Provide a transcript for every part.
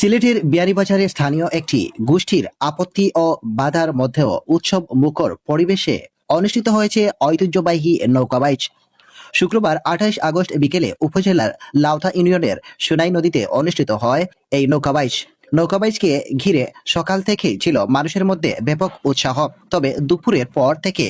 সিলেটের বিয়ানীবাজারে স্থানীয় একটি গোষ্ঠীর আপত্তি ও বাধার মধ্যেও উৎসব মুখর পরিবেশে অনুষ্ঠিত হয়েছে ঐতিহ্যবাহী নৌকাবাইচ। শুক্রবার 28 আগস্ট বিকেলে উপজেলার লাউথা ইউনিয়নের সুনাই নদীতে অনুষ্ঠিত হয় এই নৌকাবাইচকে ঘিরে সকাল থেকেই ছিল মানুষের মধ্যে ব্যাপক উৎসাহ। তবে দুপুরের পর থেকে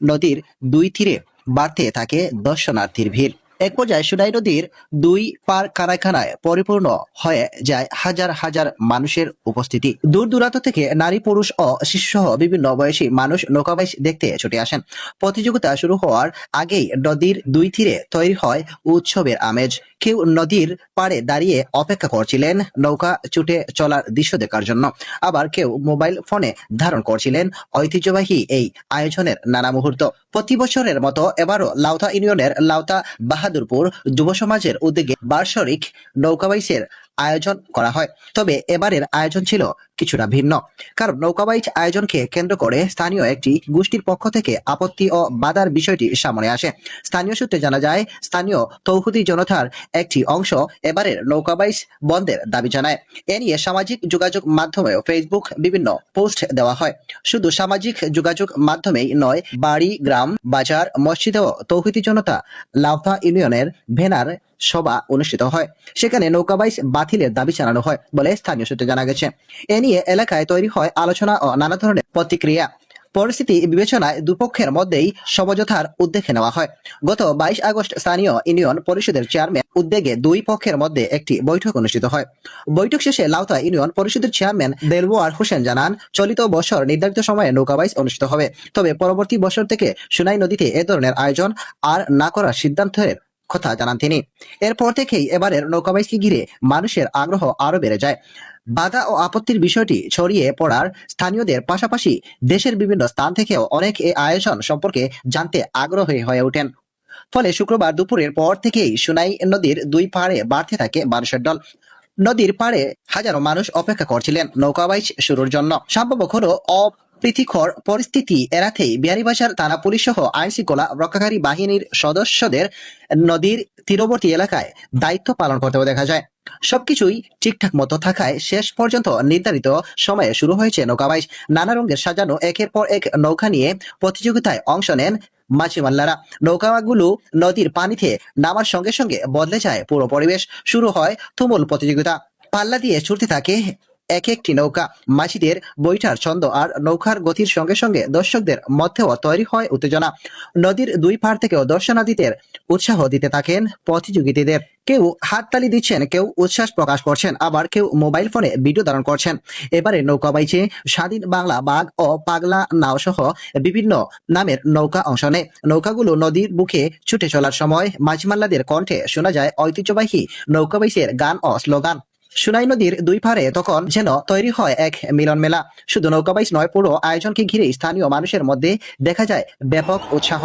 নদীর দুই তীরে বাড়তে থাকে দর্শনার্থীর ভিড়। এক পর্যায়ে সুনাই নদীর দুই পার কানায় কানায় পরিপূর্ণ হয়ে যায় হাজার হাজার মানুষের উপস্থিতি। দূর দূরান্ত থেকে নারী, পুরুষ ও শিশুসহ বিভিন্ন বয়সী মানুষ নৌকাবাইচ দেখতে ছুটে আসেন। প্রতিযোগিতা শুরু হওয়ার আগেই নদীর দুই তীরে তৈরি হয় উৎসবের আমেজ। কেউ নদীর পাড়ে দাঁড়িয়ে অপেক্ষা করছিলেন নৌকা ছুটে চলার দৃশ্য দেখার জন্য, আবার কেউ মোবাইল ফোনে ধারণ করছিলেন ঐতিহ্যবাহী এই আয়োজনের নানা মুহূর্ত। প্রতি বছরের মতো এবারও লাউথা ইউনিয়নের লাউথা বাহাদুরপুর যুব সমাজের উদ্যোগে বার্ষিক নৌকাবাইচের আয়োজন করা হয়। তবে এবারের আয়োজন ছিল কিছুটা ভিন্ন, কারণ নৌকাবাইচ আয়োজনকে কেন্দ্র করে স্থানীয় একটি গোষ্ঠীর পক্ষ থেকে আপত্তি ও বাধার বিষয়টি সামনে আসে। স্থানীয় সূত্রে জানা যায়, স্থানীয় তৌহিদি জনতার একটি অংশ এবারের নৌকাবাইচ বন্ধের দাবি জানায়। এ নিয়ে সামাজিক যোগাযোগ মাধ্যমে ফেসবুক বিভিন্ন পোস্ট দেওয়া হয়। শুধু সামাজিক যোগাযোগ মাধ্যমেই নয়, বাড়ি, গ্রাম, বাজার, মসজিদেও তৌহিদি জনতা লাউথা ইউনিয়নের ভেনার সভা অনুষ্ঠিত হয়। সেখানে নৌকাবাইচ বাতিলের দাবি জানানো হয় বলে স্থানীয় সূত্রে জানা গেছে। এ নিয়ে এলাকায় তৈরি হয় আলোচনা ও নানা ধরনের প্রতিক্রিয়া। পরিস্থিতি বিবেচনায় দুপক্ষের মধ্যেই সমঝোতার উদ্যোগ নেওয়া হয়। গত 22 আগস্ট স্থানীয় ইউনিয়ন পরিষদের চেয়ারম্যান উদ্যোগে দুই পক্ষের মধ্যে একটি বৈঠক অনুষ্ঠিত হয়। বৈঠক শেষে লাউথা ইউনিয়ন পরিষদের চেয়ারম্যান দেলওয়ার হোসেন জানান, চলিত বছর নির্ধারিত সময়ে নৌকাবাইচ অনুষ্ঠিত হবে, তবে পরবর্তী বছর থেকে সুনাই নদীতে এ ধরনের আয়োজন আর না করার সিদ্ধান্তের কথা জানান তিনি। এরপর থেকেই এবারের নৌকাবাইচকে ঘিরে মানুষের আগ্রহ আরো বেড়ে যায়। বাধা ও আপত্তির বিষয়টি ছড়িয়ে পড়ার স্থানীয়দের পাশাপাশি দেশের বিভিন্ন স্থান থেকেও অনেক এই আয়োজন সম্পর্কে জানতে আগ্রহী হয়ে ওঠেন। ফলে শুক্রবার দুপুরের পর থেকেই সুনাই নদীর দুই পাড়ে বাড়তে থাকে মানুষের দল। নদীর পাড়ে হাজারো মানুষ অপেক্ষা করছিলেন নৌকাবাইচ শুরুর জন্য। সম্ভব হলো অপ্রীতিকর পরিস্থিতি এড়াতেই বিয়ানীবাজার থানা পুলিশ সহ আইন শৃঙ্খলা রক্ষাকারী বাহিনীর সদস্যদের নদীর তীরবর্তী এলাকায় দায়িত্ব পালন করতেও দেখা যায়। সবকিছুই ঠিকঠাক মতো থাকায় শেষ পর্যন্ত নির্ধারিত সময়ে শুরু হয়েছে নৌকাবাইচ। নানা রঙের সাজানো একের পর এক নৌকা নিয়ে প্রতিযোগিতায় অংশ নেন মাঝিমাল্লারা। নৌকাগুলো নদীর পানিতে নামার সঙ্গে সঙ্গে বদলে যায় পুরো পরিবেশ। শুরু হয় তুমুল প্রতিযোগিতা। পাল্লা দিয়ে ছুটতে থাকে এক একটি নৌকা। মাঝিদের বৈঠার ছন্দ আর নৌকার গতির সঙ্গে সঙ্গে দর্শকদের মধ্যেও তৈরি হয় উত্তেজনা। নদীর দুই পাড় থেকেও দর্শনার্থীদের উৎসাহ দিতে থাকেন প্রতিযোগীদের। কেউ হাততালি দিচ্ছেন, কেউ উচ্ছ্বাস প্রকাশ করছেন, আবার কেউ মোবাইল ফোনে ভিডিও ধারণ করছেন। এবারে নৌকাবাইচে স্বাধীন বাংলা, বাঘ ও পাগলা নাও সহ বিভিন্ন নামের নৌকা অংশ নেয়। নৌকাগুলো নদীর বুকে ছুটে চলার সময় মাঝিমাল্লাদের কণ্ঠে শোনা যায় ঐতিহ্যবাহী নৌকাবাইচের গান ও স্লোগান। সুনাই নদীর দুই পাড়ে তখন যেন তৈরি হয় এক মিলন মেলা। শুধু নৌকাবাইচ নয়, পুরো আয়োজনকে ঘিরে স্থানীয় মানুষের মধ্যে দেখা যায় ব্যাপক উৎসাহ।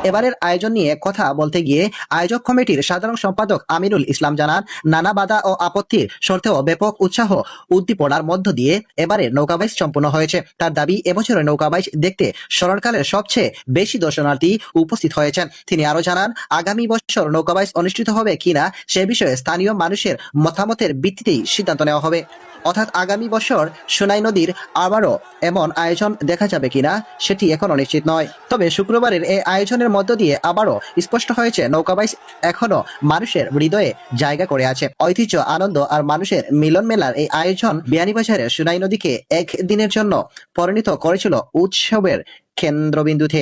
এবারের আয়োজন নিয়ে কথা বলতে গিয়ে আয়োজক কমিটির সাধারণ সম্পাদক আমিনুল ইসলাম জানান, নানা বাধা ও আপত্তির সত্ত্বেও ব্যাপক উৎসাহ উদ্দীপনার মধ্য দিয়ে এবারে নৌকাবাইচ সম্পন্ন হয়েছে। তার দাবি, এবছরের নৌকাবাইচ দেখতে স্মরণকালের সবচেয়ে বেশি দর্শনার্থী উপস্থিত হয়েছেন। তিনি আরো জানান, আগামী বছর নৌকাবাইচ অনুষ্ঠিত হবে কিনা সে বিষয়ে স্থানীয় মানুষের মতামতের ভিত্তিতেই সিদ্ধান্ত নেওয়া হবে। অর্থাৎ আগামী বছর সুনাই নদীর আবারও এমন আয়োজন দেখা যাবে কিনা সেটি এখনো নিশ্চিত নয়। তবে শুক্রবারের এই আয়োজনের মধ্য দিয়ে আবারও স্পষ্ট হয়েছে, নৌকাবাইচ এখনো মানুষের হৃদয়ে জায়গা করে আছে। ঐতিহ্য, আনন্দ আর মানুষের মিলন মেলার এই আয়োজন বিয়ানীবাজারের সুনাই নদীকে এক দিনের জন্য পরিণত করেছিল উৎসবের কেন্দ্রবিন্দুতে।